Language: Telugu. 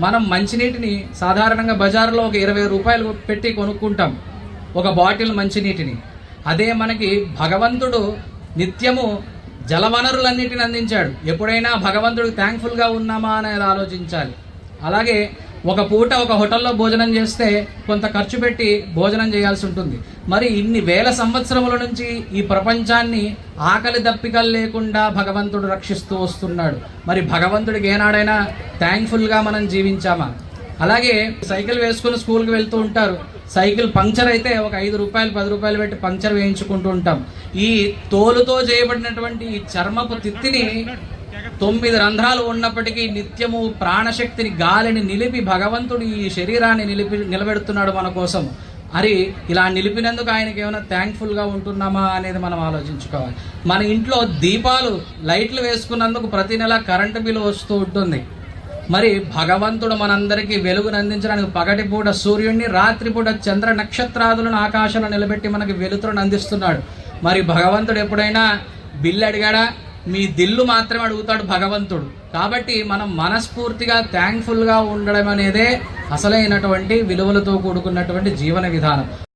మనం మంచినీటిని సాధారణంగా బజారులో ఒక 20 రూపాయలు పెట్టి కొనుక్కుంటాం ఒక బాటిల్ మంచినీటిని. అదే మనకి భగవంతుడు నిత్యము జలవనరులన్నిటిని అందించాడు. ఎప్పుడైనా భగవంతుడికి థ్యాంక్ఫుల్గా ఉన్నామా అనేది ఆలోచించాలి. అలాగే ఒక పూట ఒక హోటల్లో భోజనం చేస్తే కొంత ఖర్చు పెట్టి భోజనం చేయాల్సి ఉంటుంది. మరి ఇన్ని వేల సంవత్సరముల నుంచి ఈ ప్రపంచాన్ని ఆకలి దప్పికలు లేకుండా భగవంతుడు రక్షిస్తూ వస్తున్నాడు. మరి భగవంతుడికి ఏనాడైనా థ్యాంక్ఫుల్గా మనం జీవించామా? అలాగే సైకిల్ వేసుకుని స్కూల్కి వెళ్తూ ఉంటారు. సైకిల్ పంక్చర్ అయితే ఒక 5 రూపాయలు 10 రూపాయలు పెట్టి పంక్చర్ వేయించుకుంటూ ఉంటాం. ఈ తోలుతో చేయబడినటువంటి ఈ చర్మపు తిత్తిని 9 రంధ్రాలు ఉన్నప్పటికీ నిత్యము ప్రాణశక్తిని గాలిని నిలిపి భగవంతుడు ఈ శరీరాన్ని నిలబెడుతున్నాడు మన కోసం. మరి ఇలా నిలిపినందుకు ఆయనకి ఏమైనా థ్యాంక్ఫుల్గా ఉంటున్నామా అనేది మనం ఆలోచించుకోవాలి. మన ఇంట్లో దీపాలు లైట్లు వేసుకున్నందుకు ప్రతి నెల కరెంటు బిల్లు వస్తూ ఉంటుంది. మరి భగవంతుడు మనందరికీ వెలుగును అందించడానికి పగటిపూట సూర్యుడిని, రాత్రిపూట చంద్ర నక్షత్రాదులను ఆకాశంలో నిలబెట్టి మనకి వెలుతురును అందిస్తున్నాడు. మరి భగవంతుడు ఎప్పుడైనా బిల్లు అడిగాడా? మీ దిల్లు మాత్రమే అడుగుతాడు భగవంతుడు. కాబట్టి మనం మనస్ఫూర్తిగా థ్యాంక్ఫుల్గా ఉండడం అనేదే అసలైనటువంటి విలువలతో కూడుకున్నటువంటి జీవన విధానం.